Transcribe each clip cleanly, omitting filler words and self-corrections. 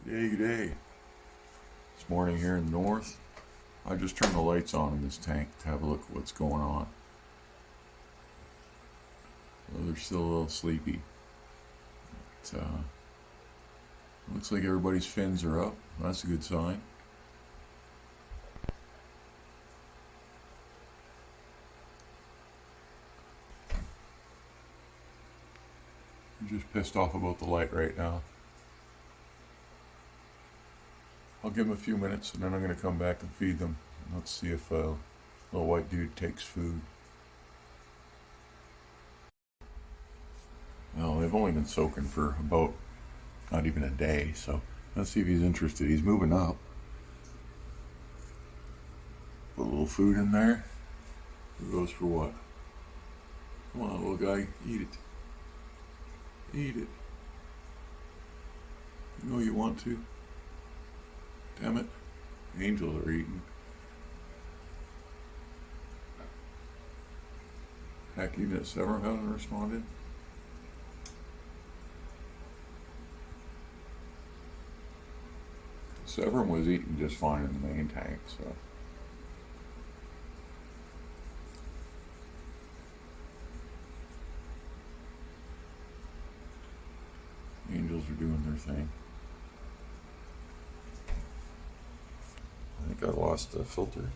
Good day. This morning here in the north, I just turned the lights on in this tank to have a look at what's going on. Well, they're still a little sleepy. But, looks like everybody's fins are up. That's a good sign. I'm just pissed off about the light right now. I'll give them a few minutes and then I'm going to come back and feed them. Let's see if little white dude takes food. Well, they've only been soaking for about not even a day, so let's see if he's interested. He's moving up. Put a little food in there. Who goes for what? Come on, little guy, eat it. Eat it. You know you want to. Damn it. Angels are eating. Heck, even at Severn hasn't responded. Severn was eating just fine in the main tank, so. Angels are doing their thing. I think I lost the filter.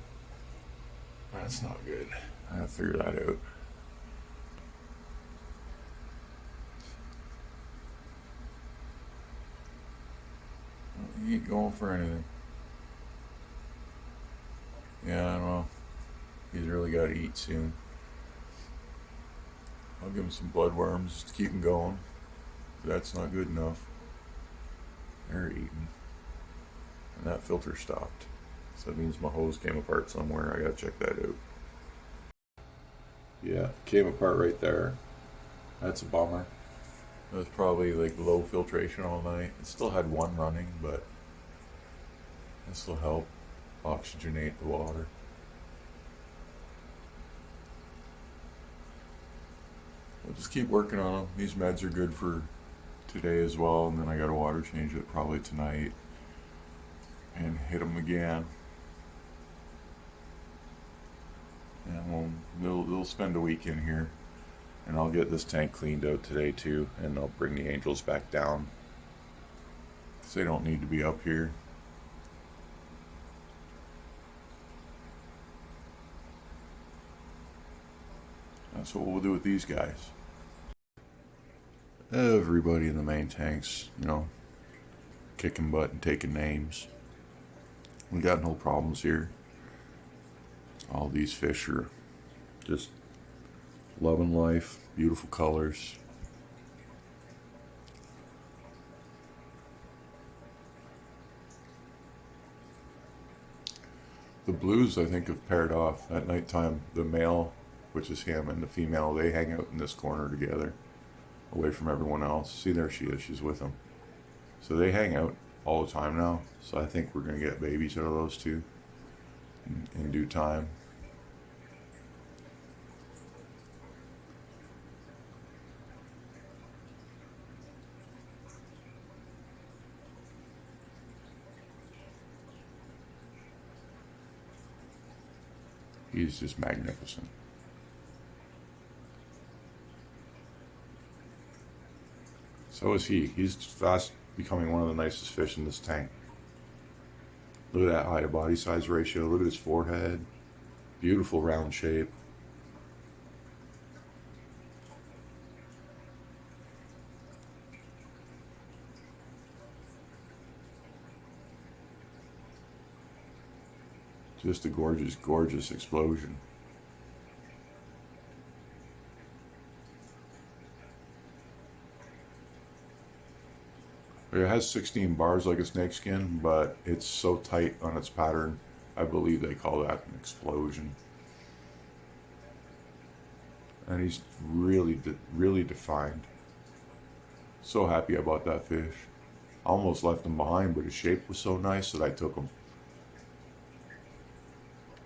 That's not good. I have to figure that out. He ain't going for anything. Yeah, I don't know. He's really got to eat soon. I'll give him some bloodworms to keep him going. That's not good enough. They're eating. And that filter stopped. So that means my hose came apart somewhere. I gotta check that out. Yeah, came apart right there. That's a bummer. It was probably like low filtration all night. It still had one running, but this will help oxygenate the water. We'll just keep working on them. These meds are good for today as well, and then I got to water change it probably tonight and hit them again. And they'll spend a week in here, and I'll get this tank cleaned out today too, and I'll bring the angels back down because they don't need to be up here. That's what we'll do with these guys. Everybody in the main tanks, kicking butt and taking names. We got no problems here. All these fish are just loving life, beautiful colors. The blues, I think, have paired off. At nighttime, the male, which is him, and the female, they hang out in this corner together, away from everyone else. See, there she is. She's with them. So they hang out all the time now. So I think we're going to get babies out of those two in due time. He's just magnificent. So is he. He's fast becoming one of the nicest fish in this tank. Look at that height to body size ratio. Look at his forehead. Beautiful round shape. Just a gorgeous, gorgeous explosion. It has 16 bars like a snakeskin, but it's so tight on its pattern, I believe they call that an explosion. And he's really, really defined. So happy about that fish. I almost left him behind, but his shape was so nice that I took him.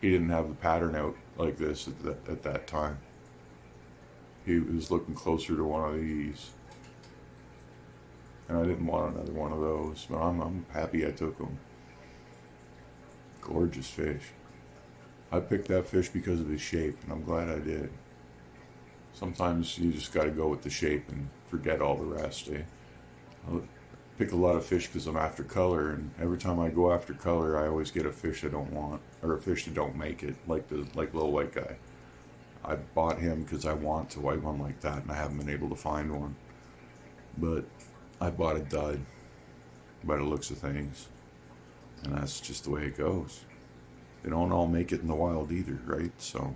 He didn't have the pattern out like this at that time. He was looking closer to one of these. and I didn't want another one of those, but I'm happy I took them. Gorgeous fish. I picked that fish because of his shape, and I'm glad I did. Sometimes you just got to go with the shape and forget all the rest. I pick a lot of fish because I'm after color, and every time I go after color, I always get a fish I don't want, or a fish that don't make it, like little white guy. I bought him because I want to white one like that, and I haven't been able to find one. But I bought a dud by the looks of things, and that's just the way it goes. They don't all make it in the wild either, right? So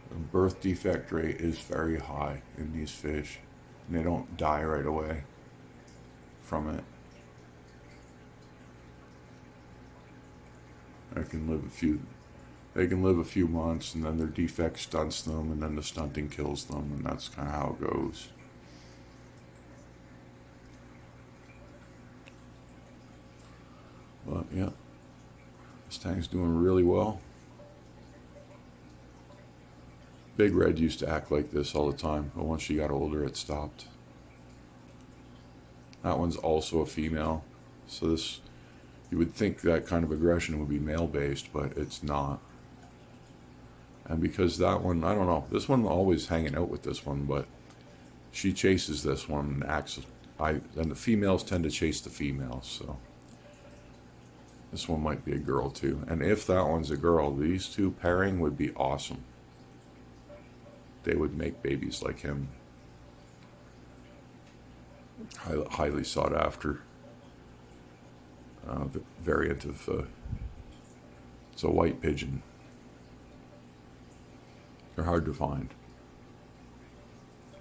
the birth defect rate is very high in these fish, and they don't die right away from it. They can live a few months, and then their defect stunts them, and then the stunting kills them, and that's kind of how it goes. But yeah, this tank's doing really well. Big Red used to act like this all the time, but once she got older, it stopped. That one's also a female, so this, you would think that kind of aggression would be male-based, but it's not. And because that one, I don't know, this one always hanging out with this one, but she chases this one and acts. And the females tend to chase the females, so this one might be a girl too. And if that one's a girl, these two pairing would be awesome. They would make babies like him. Highly sought after variant of it's a white pigeon. They're hard to find.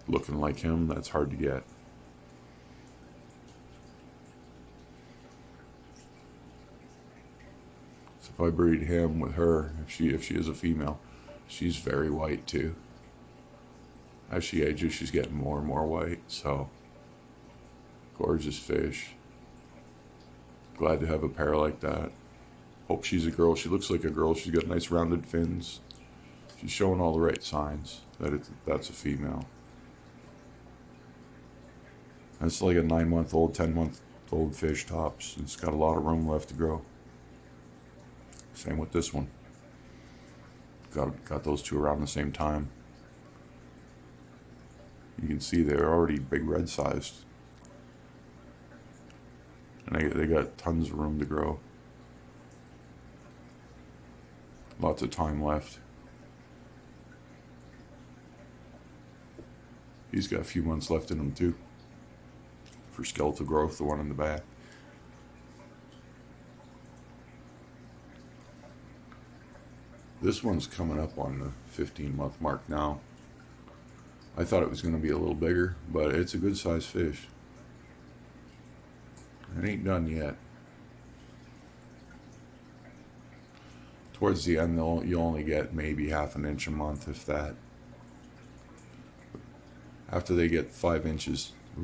Looking like him, that's hard to get. So if I breed him with her, if she is a female, she's very white too. As she ages, she's getting more and more white. So gorgeous fish. Glad to have a pair like that. Hope she's a girl. She looks like a girl. She's got nice rounded fins. She's showing all the right signs that that's a female. It's like a 9-month-old, 10-month-old fish tops. It's got a lot of room left to grow. Same with this one. Got those two around the same time. You can see they're already big red sized. And they got tons of room to grow. Lots of time left. He's got a few months left in him too. For skeletal growth, the one in the back. This one's coming up on the 15-month mark now. I thought it was going to be a little bigger, but it's a good sized fish. It ain't done yet. Towards the end, you'll only get maybe half an inch a month, if that. After they get 5 inches, a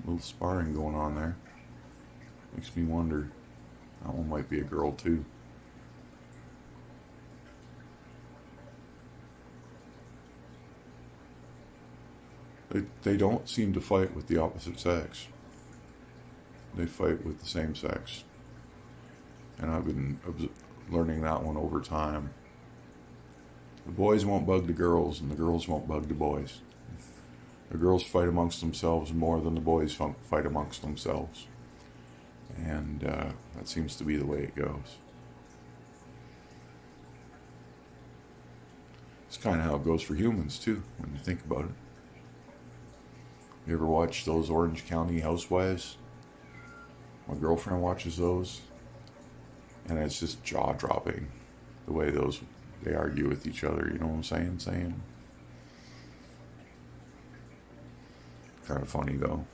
little sparring going on there. Makes me wonder. That one might be a girl too. They don't seem to fight with the opposite sex. They fight with the same sex. And I've been learning that one over time. The boys won't bug the girls, and the girls won't bug the boys. The girls fight amongst themselves more than the boys fight amongst themselves. And that seems to be the way it goes. It's kind of how it goes for humans, too, when you think about it. You ever watch those Orange County Housewives? My girlfriend watches those, and it's just jaw-dropping, the way they argue with each other, you know what I'm saying? Kind of funny, though.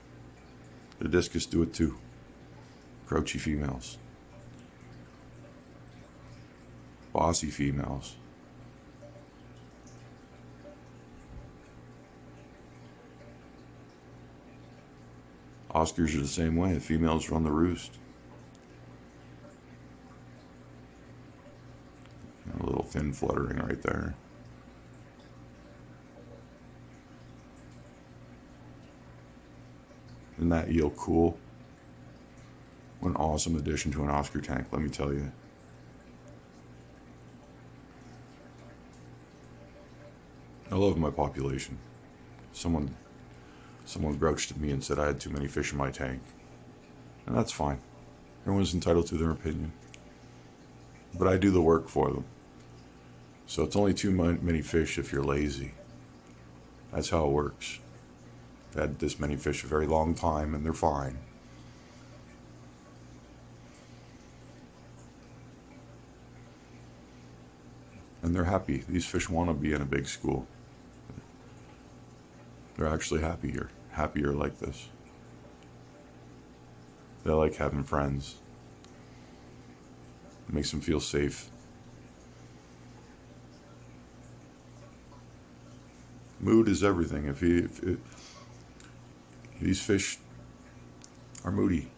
The discus do it, too. Crouchy females. Bossy females. Oscars are the same way. The females run the roost. A little fin fluttering right there. Isn't that eel cool? What an awesome addition to an Oscar tank, let me tell you. I love my population. Someone grouched at me and said I had too many fish in my tank. And that's fine. Everyone's entitled to their opinion. But I do the work for them. So it's only too many fish if you're lazy. That's how it works. I've had this many fish a very long time and they're fine. And they're happy. These fish want to be in a big school. They're actually happier like this. They like having friends. It makes them feel safe. Mood is everything. If these fish are moody.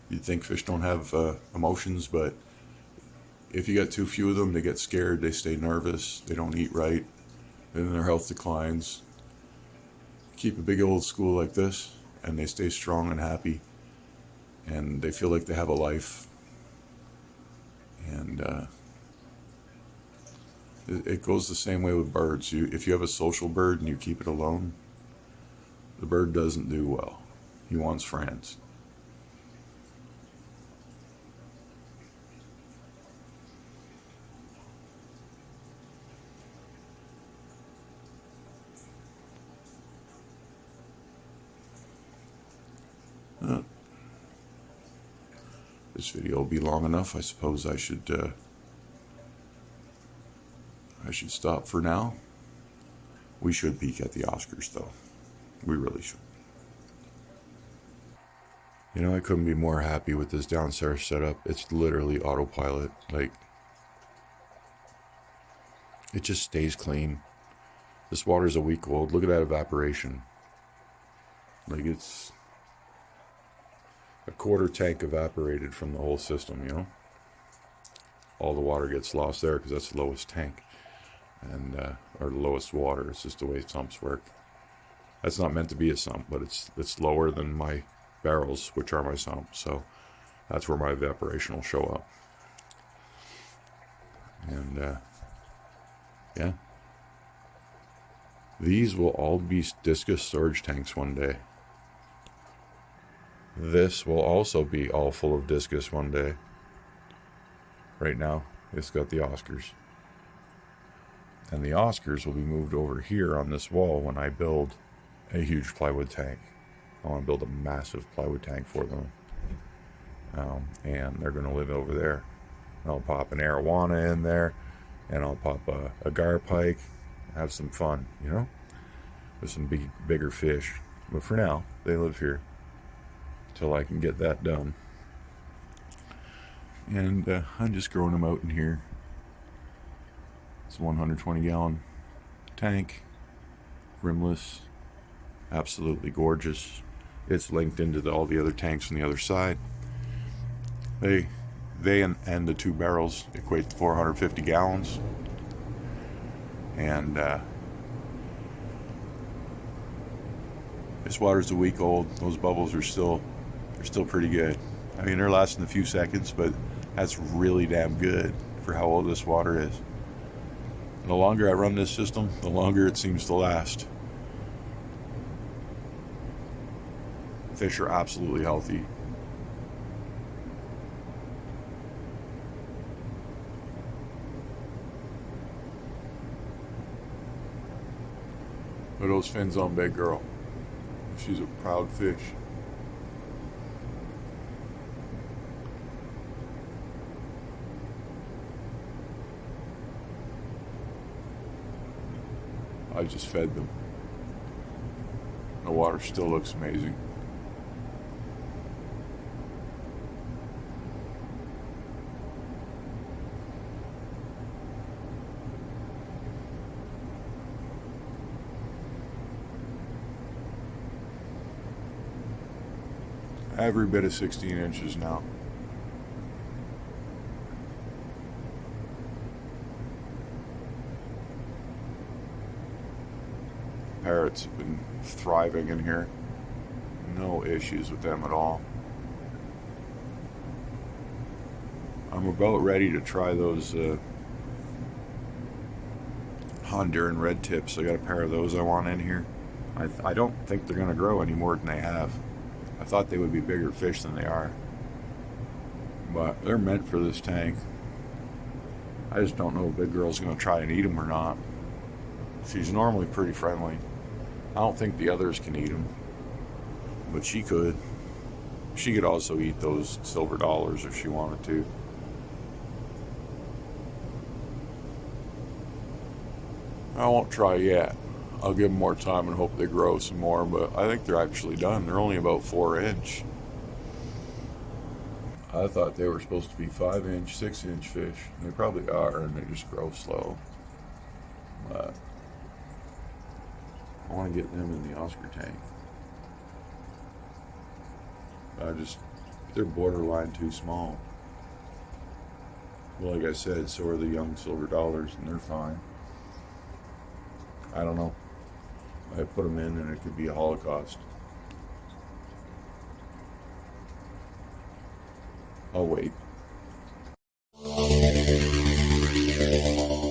You'd think fish don't have emotions, but if you get too few of them, they get scared, they stay nervous, they don't eat right, and then their health declines. Keep a big old school like this, and they stay strong and happy, and they feel like they have a life. And it goes the same way with birds. If you have a social bird and you keep it alone, the bird doesn't do well. He wants friends. This video will be long enough. I suppose I should stop for now. We should peek at the Oscars, though. We really should. You know, I couldn't be more happy with this downstairs setup. It's literally autopilot. Like, it just stays clean. This water's a week old. Look at that evaporation. Like, it's a quarter tank evaporated from the whole system, you know? All the water gets lost there because that's the lowest tank. And or the lowest water. It's just the way sumps work. That's not meant to be a sump, but it's lower than my barrels, which are my sump. So that's where my evaporation will show up. And yeah, these will all be discus storage tanks one day. This will also be all full of discus one day. Right now, it's got the Oscars. And the Oscars will be moved over here on this wall when I build a huge plywood tank. I want to build a massive plywood tank for them. And they're going to live over there. And I'll pop an arowana in there. And I'll pop a garpike. Have some fun, you know? With some bigger fish. But for now, they live here. Till I can get that done. And I'm just growing them out in here. It's a 120 gallon tank, rimless, absolutely gorgeous. It's linked into all the other tanks on the other side. They and the two barrels equate to 450 gallons. And this water's a week old. Those bubbles are still pretty good. I mean, they're lasting a few seconds, but that's really damn good for how old this water is. And the longer I run this system, the longer it seems to last. Fish are absolutely healthy. Look at those fins on Big Girl. She's a proud fish. I just fed them. The water still looks amazing. Every bit of 16 inches now. Parrots have been thriving in here. No issues with them at all. I'm about ready to try those Honduran red tips. I got a pair of those I want in here. I don't think they're going to grow any more than they have. I thought they would be bigger fish than they are. But they're meant for this tank. I just don't know if Big Girl's going to try and eat them or not. She's normally pretty friendly. I don't think the others can eat them. But she could. She could also eat those silver dollars if she wanted to. I won't try yet. I'll give them more time and hope they grow some more, but I think they're actually done. They're only about 4 inch. I thought they were supposed to be 5 inch, 6 inch fish. They probably are, and they just grow slow. But I want to get them in the Oscar tank. They're borderline too small. Well, like I said, so are the young silver dollars, and they're fine. I don't know. I put them in, and it could be a holocaust. I'll wait.